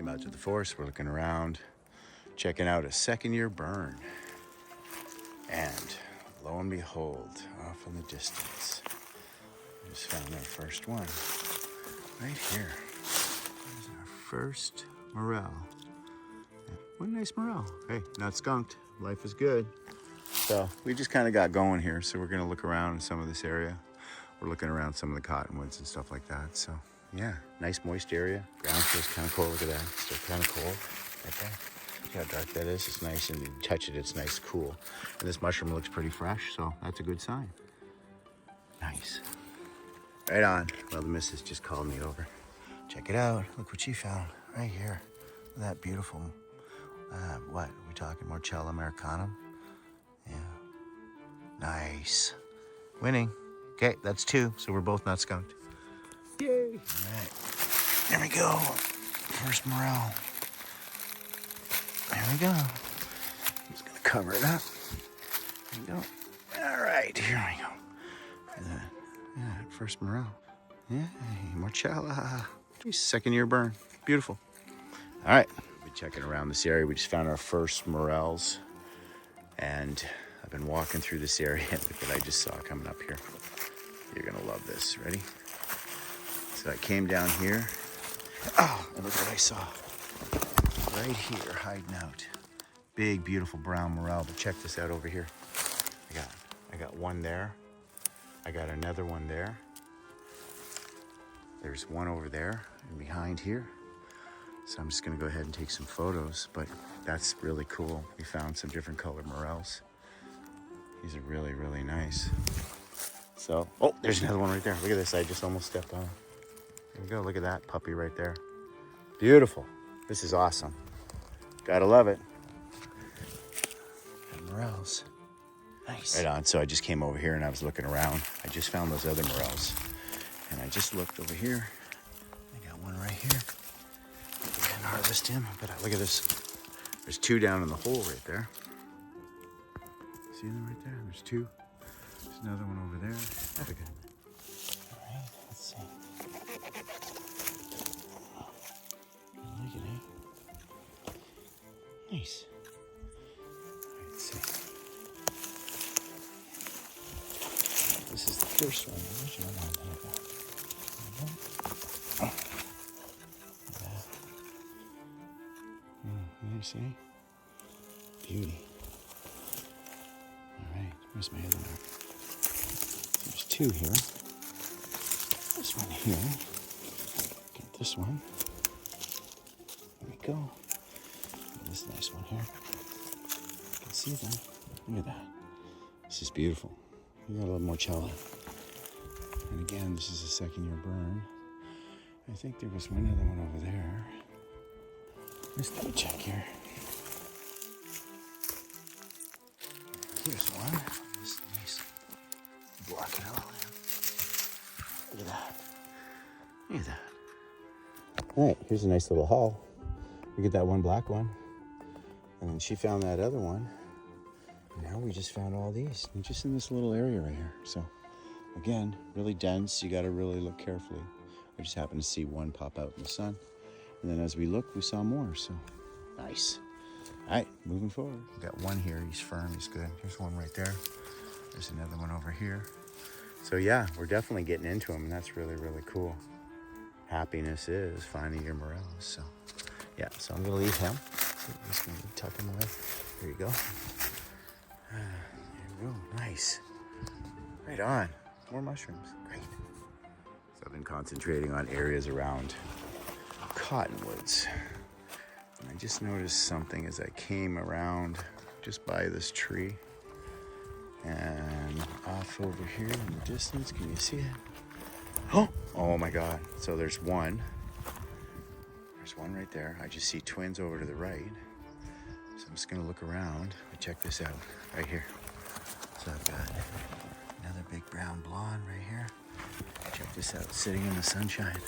Came out to the forest, we're looking around, checking out a second-year burn. And lo and behold, off in the distance, we just found our first one. Right here. There's our first morel. What a nice morel. Hey, not skunked. Life is good. So we just kind of got going here. So we're gonna look around in some of this area. We're looking around some of the cottonwoods and stuff like that. So yeah, nice moist area. Ground feels kind of cold. Look at that. Still kind of cold right there. See how dark that is? It's nice, and you touch it, it's nice, cool. And this mushroom looks pretty fresh, so that's a good sign. Nice. Right on. Well, the missus just called me over. Check it out. Look what she found right here. Look at that beautiful, what are we talking? Morchella, americana? Yeah. Nice. Winning. Okay, that's 2, so we're both not skunked. Yay. All right. There we go. First morel. There we go. I'm just gonna cover it up. There we go. All right, here we go. Yeah, first morel. Yeah, Morchella. Second-year burn. Beautiful. All right, we'll be checking around this area. We just found our first morels, and I've been walking through this area. Look what I just saw coming up here. You're gonna love this. Ready? So I came down here. Oh, and look what I saw. Right here, hiding out. Big, beautiful brown morel. But check this out over here. I got one there. I got another one there. There's one over there and behind here. So I'm just gonna go ahead and take some photos, but that's really cool. We found some different colored morels. These are really, really nice. So, oh, there's another one right there. Look at this, I just almost stepped on it. There we go, look at that puppy right there. Beautiful. This is awesome. Gotta love it. And morels. Nice. Right on. So I just came over here and I was looking around. I just found those other morels. And I just looked over here. I got one right here. I can harvest him, but look at this. There's 2 down in the hole right there. See them right there? There's 2. There's another one over there. That's good. All right, let's see. Look at it. Nice. Let's see. This is the first one. The original one that I got. You see? Beauty. All right, where's my other one? There's 2 here. This one here. Get this one. There we go. And this nice one here. You can see them. Look at that. This is beautiful. We got a little Morchella. And again, this is a second-year burn. I think there was one other one over there. Let's double check here. Here's one. This nice. Block it all in. Look at that. Look at that. All right, here's a nice little haul. We get that one black one. And then she found that other one. And now we just found all these. And just in this little area right here. So, again, really dense. You got to really look carefully. I just happened to see one pop out in the sun. And then as we looked, we saw more, so nice. All right, moving forward. We got one here, he's firm, he's good. Here's one right there. There's another one over here. So yeah, we're definitely getting into them, and that's really, really cool. Happiness is finding your morels, so yeah, so I'm gonna leave him. I'm just gonna tuck him away. There you go. There you go, nice. Right on, more mushrooms, great. So I've been concentrating on areas around cottonwoods. And I just noticed something as I came around just by this tree. And off over here in the distance, can you see it? Oh my God. So there's one. There's one right there. I just see twins over to the right. So I'm just gonna look around and check this out right here. So I've got another big brown blonde right here. Check this out, sitting in the sunshine.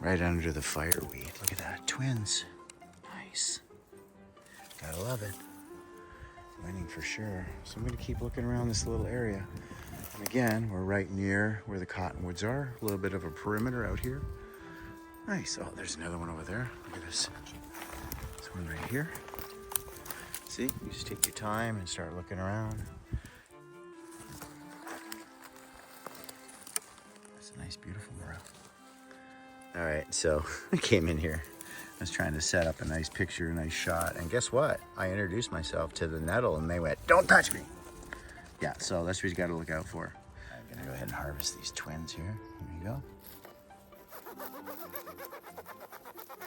Right under the fireweed. Look at that, twins. Nice. Gotta love it. Winning for sure. So I'm gonna keep looking around this little area. And again, we're right near where the cottonwoods are. A little bit of a perimeter out here. Nice. Oh, there's another one over there. Look at this. This one right here. See, you just take your time and start looking around. That's a nice, beautiful morel. All right, so I came in here. I was trying to set up a nice picture, a nice shot, and guess what? I introduced myself to the nettle, and they went, "Don't touch me." Yeah, so that's what you got to look out for. I'm gonna go ahead and harvest these twins here. Here you go.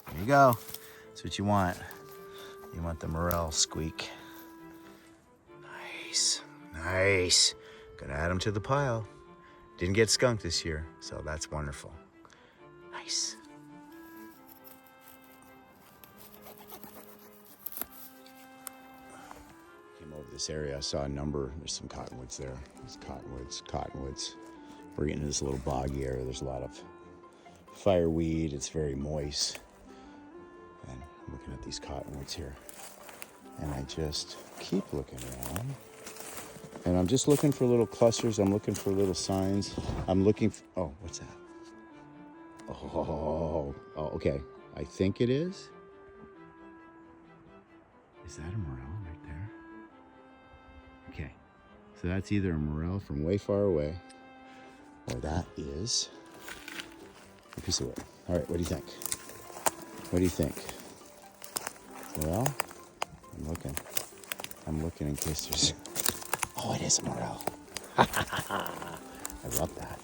There you go. That's what you want. You want the Morel squeak. Nice, nice. Gonna add them to the pile. Didn't get skunked this year, so that's wonderful. Nice. Came over this area, I saw a number. There's some cottonwoods there. There's cottonwoods. We're getting into this little boggy area. There's a lot of fireweed. It's very moist. And I'm looking at these cottonwoods here. And I just keep looking around. And I'm just looking for little clusters. I'm looking for little signs. I'm looking for, oh, what's that? Oh, okay. I think it is. Is that a morel right there? Okay. So that's either a morel from way far away, or that is a piece of wood. All right, what do you think? What do you think? Morel? I'm looking in case there's... Oh, it is a morel. I love that.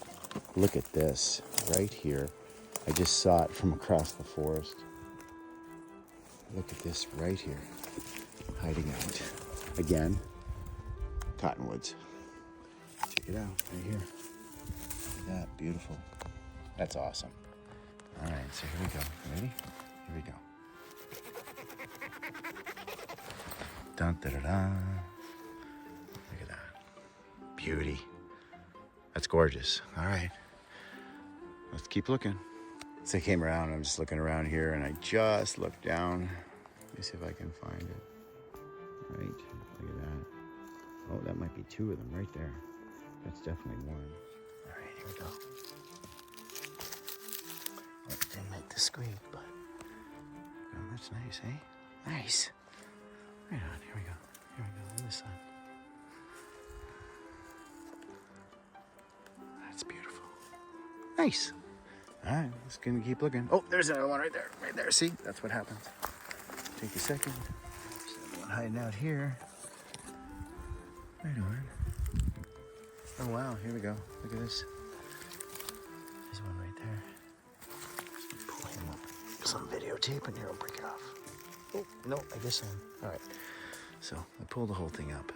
Look at this right here. I just saw it from across the forest. Look at this right here, hiding out. Again, cottonwoods. Check it out right here. Look at that, beautiful. That's awesome. All right, so here we go. Ready? Here we go. Dun, da, da, da. Look at that. Beauty. That's gorgeous. All right. Let's keep looking. So I came around, I'm just looking around here, and I just looked down. Let me see if I can find it. Right, look at that. Oh, that might be two of them right there. That's definitely one. All right, here we go. It didn't make the squeak, but oh, that's nice, eh? Nice. Right on, here we go. Here we go, on this side. That's beautiful. Nice. All right, just gonna keep looking. Oh, there's another one right there. Right there, see? That's what happens. Take a second. There's another one hiding out here. Right on. Oh, wow, here we go. Look at this. There's one right there. Just pull him up. Some videotape in here, I'll break it off. Oh, no, I guess I'm. All right. So I pulled the whole thing up.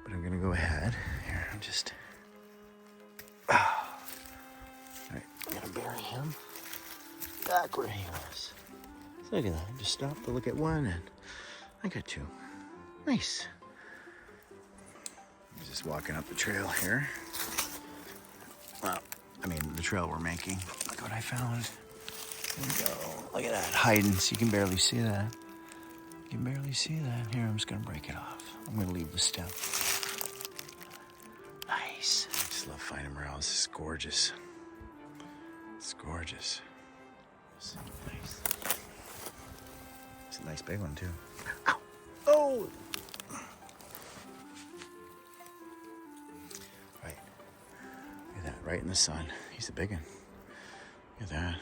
But I'm gonna go ahead. Here, I'm just. I'm gonna bury him back where he was. So look at that. I just stopped to look at one, and I got two. Nice. I'm just walking up the trail here. Well, I mean the trail we're making. Look what I found. There we go. Look at that, hiding. So you can barely see that. You can barely see that. Here, I'm just gonna break it off. I'm gonna leave the stem. Nice. I just love finding morels. This is gorgeous. It's gorgeous. It's nice. It's a nice big one too. Ow! Oh! Right. Look at that, right in the sun. He's a big one. Look at that.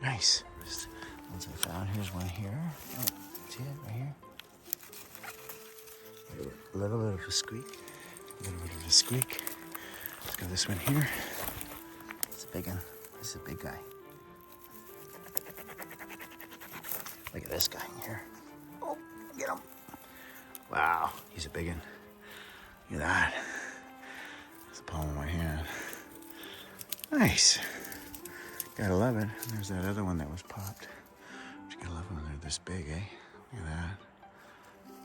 Nice. Just ones I found. Here's one here. Oh, see it right here? A little bit of a squeak. A little bit of a squeak. Let's go this one here. It's a big one. This is a big guy. Look at this guy in here. Oh, get him. Wow, he's a big one. Look at that. It's the palm of my hand. Nice. Gotta love it. And there's that other one that was popped. But you gotta love when they're this big, eh? Look at that.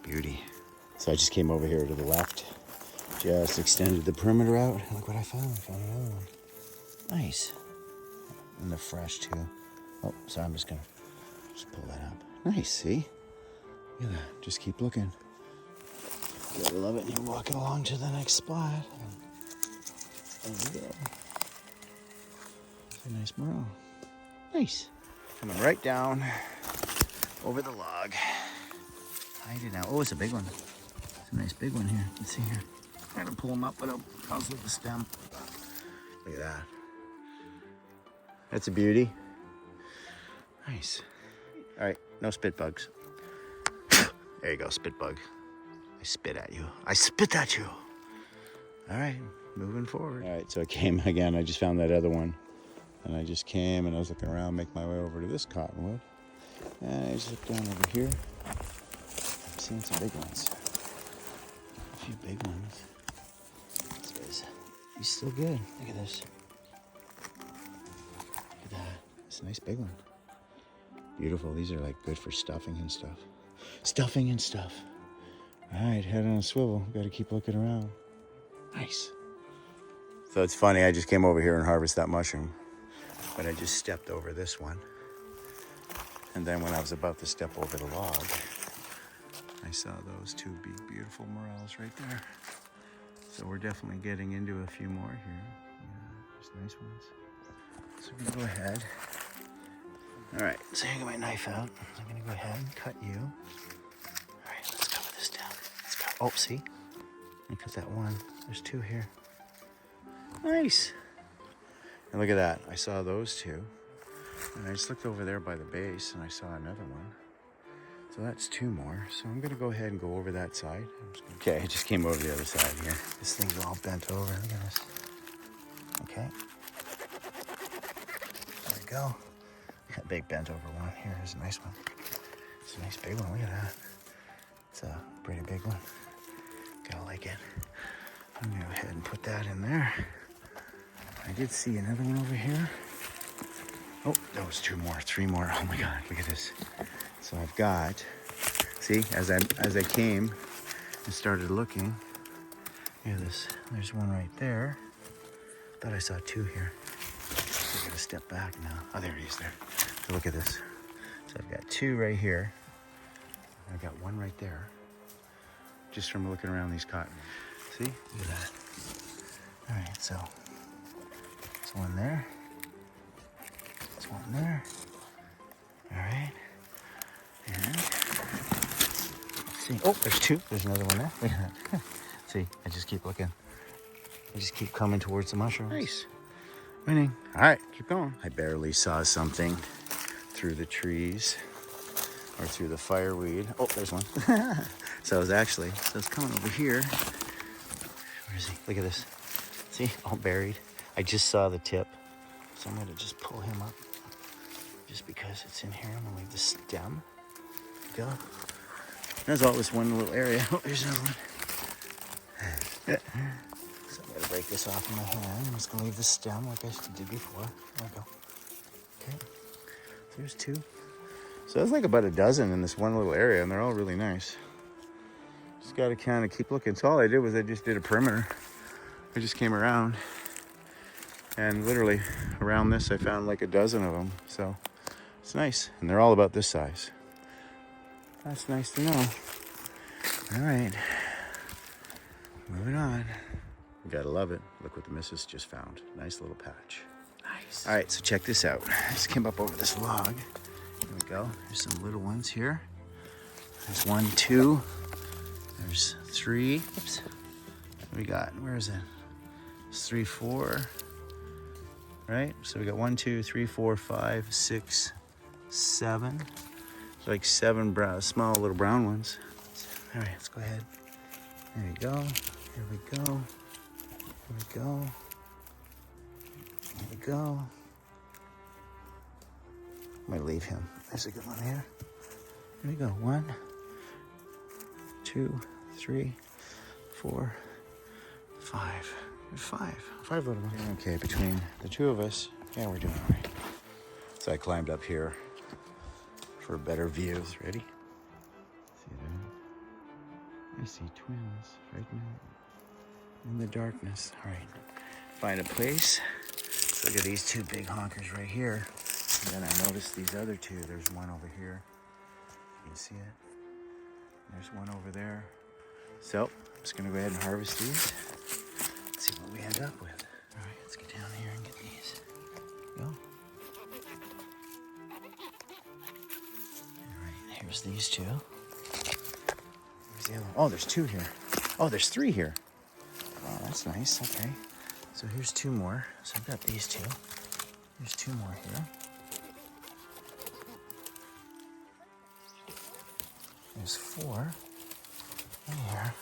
Beauty. So I just came over here to the left. Just extended the perimeter out. Look what I found. I found another one. Nice. And they're fresh too. Oh, sorry, I'm just gonna pull that up. Nice, see? Look at that, just keep looking. Gotta love it. And you're walking along to the next spot. And there we go. It's a nice morel. Nice. Coming right down over the log. Hiding out. Oh, it's a big one. It's a nice big one here. Let's see here. I'm gonna pull him up, but I'll leave the stem. Look at that. That's a beauty. Nice. All right, no spit bugs. There you go, spit bug. I spit at you. I spit at you. All right, moving forward. All right, so I came again. I just found that other one. And I just came and I was looking around, make my way over to this cottonwood. And I just looked down over here. I'm seeing some big ones. A few big ones. This guy's, he's still good. Look at this. Look at that. It's a nice big one. Beautiful. These are like good for stuffing and stuff. Stuffing and stuff. All right, head on a swivel. Got to keep looking around. Nice. So it's funny, I just came over here and harvested that mushroom, but I just stepped over this one. And then when I was about to step over the log, I saw those two big, beautiful morels right there. So we're definitely getting into a few more here. Yeah, there's nice ones. So we're gonna go ahead. All right, so I got my knife out. I'm gonna go ahead and cut you. All right, let's cover this down. Let's go. Oh, see? I cut that one. There's two here. Nice. And look at that. I saw those two. And I just looked over there by the base and I saw another one. So that's two more. So I'm gonna go ahead and go over that side. Okay, I just came over the other side here. This thing's all bent over. Look at this. Okay. There we go. That big bent over one. Here's a nice one. It's a nice big one. Look at that. It's a pretty big one. Gotta like it. I'm gonna go ahead and put that in there. I did see another one over here. Oh, that was two more, three more. Oh my God, look at this. So I've got, see, as I came and started looking, look at this. There's one right there. Thought I saw two here. So I gotta step back now. Oh, there he is there. So look at this. So I've got two right here. I've got one right there. Just from looking around these cotton. See, look at that. All right, so there's one there. There's one there. All right. And let's see. Oh, there's two. There's another one there. Look at that. See, I just keep looking. I just keep coming towards the mushrooms. Nice. Winning. All right, keep going. I barely saw something through the trees or through the fireweed. Oh, there's one. So I was actually, so it's coming over here. Where is he? Look at this. See, all buried. I just saw the tip. So I'm gonna just pull him up just because it's in here. I'm gonna leave the stem. Go. There's always one little area. Oh, there's another one. So I'm gonna break this off in my hand. I'm just gonna leave the stem like I did before. There we go. Okay. There's two. So there's like about a dozen in this one little area, and they're all really nice. Just gotta kind of keep looking. So all I did was I just did a perimeter. I just came around, and literally around this I found like a dozen of them. So it's nice, and they're all about this size. That's nice to know. All right, moving on. You gotta love it. Look what the missus just found. Nice little patch. Nice. All right, so check this out. I just came up over this log. Here we go. There's some little ones here. There's one, two. There's three. Oops. What do we got? Where is it? It's 3, 4. Right? So we got 1, 2, 3, 4, 5, 6, 7. It's like 7 brown, small little brown ones. All right, let's go ahead. There we go. Here we go. Here we go. Here we go. I'm gonna leave him. There's a good one here. Here we go. 1, 2, 3, 4, 5. There's 5 little ones. Okay, between the two of us, yeah, we're doing all right. So I climbed up here for better views. Ready? See that? I see twins right now in the darkness. All right, find a place. Look at these two big honkers right here. And then I noticed these other two. There's one over here. You can see it. There's one over there. So I'm just gonna go ahead and harvest these. See what we end up with. All right, let's get down here and get these. Go. There's these two. Where's the other one? Oh, there's two here. Oh, there's three here. Oh, that's nice. Okay. So here's two more. So I've got these two. There's two more here. There's four in here.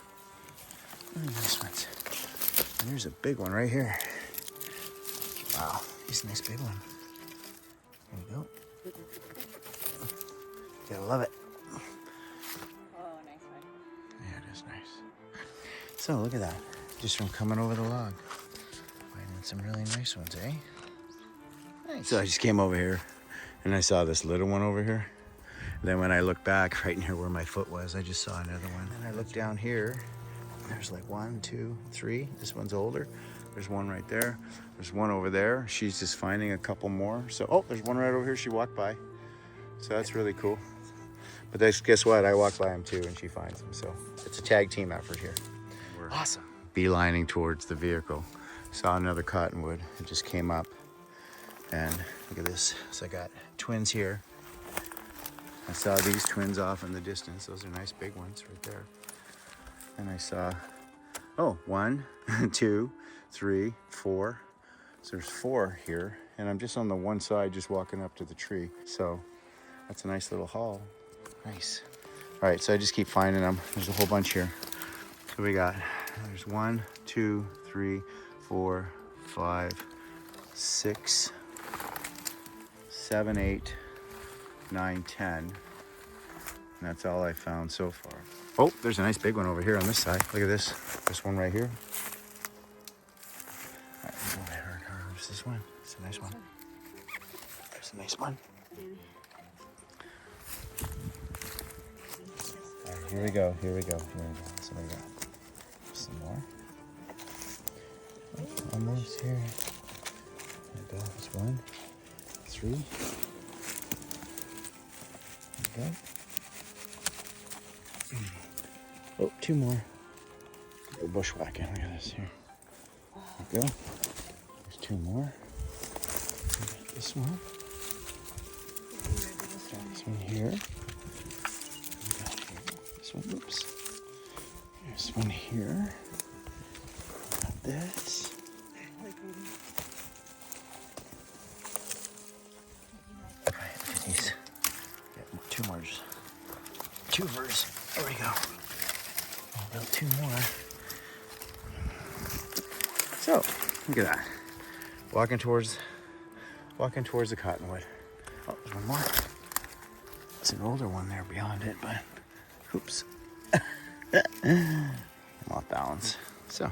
Really nice ones. And there's a big one right here. Wow, he's a nice big one. There we go. Gotta love it. Oh, nice one. Yeah, it is nice. So look at that. Just from coming over the log. Finding some really nice ones, eh? Nice. So I just came over here and I saw this little one over here. Then when I looked back right in here where my foot was, I just saw another one. And I looked down here. There's like 1, 2, 3. This one's older. There's one right there. There's one over there. She's just finding a couple more. So, oh, there's one right over here. She walked by. So that's really cool. But guess what? I walk by them too and she finds them. So it's a tag team effort here. We're awesome. Beelining towards the vehicle. Saw another cottonwood. It just came up. And look at this. So I got twins here. I saw these twins off in the distance. Those are nice big ones right there. And I saw, oh, 1, 2, 3, 4. So there's 4 here. And I'm just on the one side, just walking up to the tree. So that's a nice little haul. Nice. All right, so I just keep finding them. There's a whole bunch here. So we got, there's 1, 2, 3, 4, 5, 6, 7, 8, 9, 10. And that's all I found so far. Oh, there's a nice big one over here on this side. Look at this. This one right here. All right, over here. There's this one. It's a nice one. There's a nice one. All right, here we go. Here we go. Here we go. So we got some more. Oh, almost here. There we go. There's 1, 3. There we go. Oh, 2 more. Go bushwhacking. Look at this here. There we go. There's 2 more. This one. This one here. This one. Oops. There's one here. Got this. Alright, look at these. Got 2 more. 2 vers. There we go. I'll build 2 more. So, look at that. Walking towards the cottonwood. Oh, there's one more. It's an older one there beyond it, but oops. I'm off balance. So,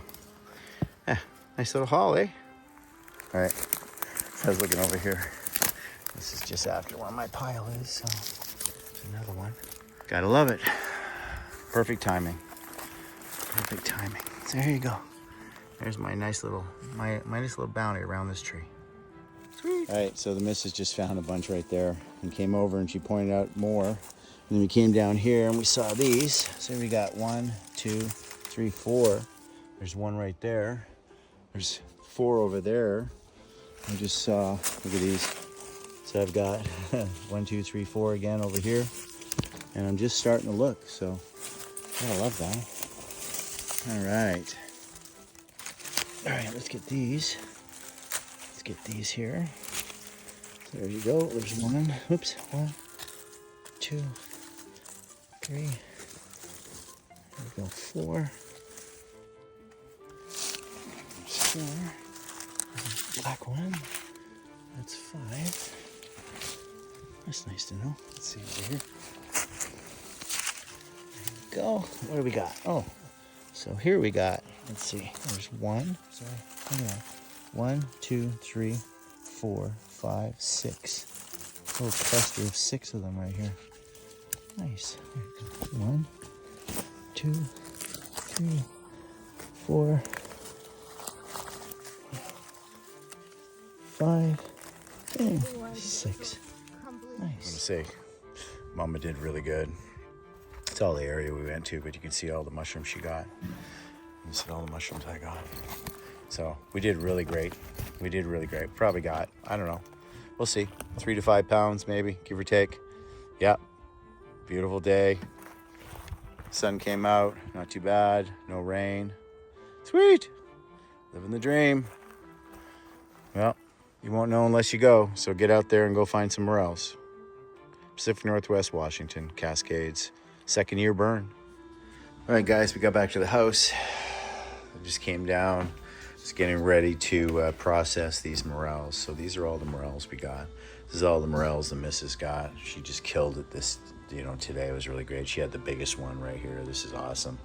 yeah, nice little haul, eh? All right. So I was looking over here. This is just after where my pile is, so there's another one. Gotta love it. Perfect timing. Perfect timing. So there you go. There's my nice little bounty around this tree. Sweet. All right, so the missus just found a bunch right there and came over and she pointed out more. And then we came down here and we saw these. So we got 1, 2, 3, 4. There's one right there. There's 4 over there. I just saw, look at these. So I've got 1, 2, 3, 4 again over here. And I'm just starting to look, so I love that. All right. All right, let's get these. Let's get these here. So there you go. There's 1. Oops. 1, 2, 3. There we go. 4. There's 4. There's a black one. That's 5. That's nice to know. Let's see over here. There we go. What do we got? Oh, so here we got, let's see, there's 1. Sorry. Hang on. 1, 2, 3, 4, 5, 6. A little cluster of 6 of them right here. Nice. 1, 2, 3, 4, 5, and 6. Nice. I'm gonna say, Mama did really good. It's all the area we went to, but you can see all the mushrooms she got. You see all the mushrooms I got. So we did really great. We did really great. Probably got, I don't know. We'll see. 3 to 5 pounds maybe, give or take. Yeah. Beautiful day. Sun came out, not too bad, no rain. Sweet, living the dream. Well, you won't know unless you go, so get out there and go find some morels. Pacific Northwest, Washington, Cascades, second year burn. All right, guys, we got back to the house. I just came down, just getting ready to process these morels. So these are all the morels we got. This is all the morels the missus got. She just killed it this, today. It was really great. She had the biggest one right here. This is awesome.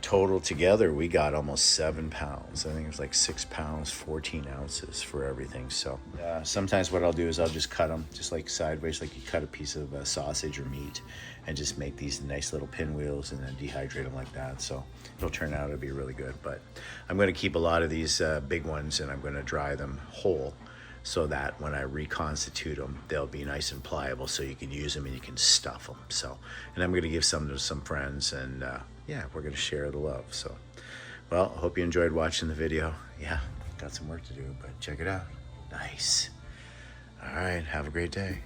Total together, we got almost 7 pounds. I think it was like 6 pounds, 14 ounces for everything. So sometimes what I'll do is I'll just cut them just like sideways, like you cut a piece of sausage or meat, and just make these nice little pinwheels and then dehydrate them like that. So it'll turn out to be really good. But I'm going to keep a lot of these big ones, and I'm going to dry them whole, so that when I reconstitute them, they'll be nice and pliable, so you can use them and you can stuff them. So, and I'm going to give some to some friends, and yeah, we're going to share the love. So, well, I hope you enjoyed watching the video. Yeah, got some work to do, but check it out. Nice. All right, have a great day.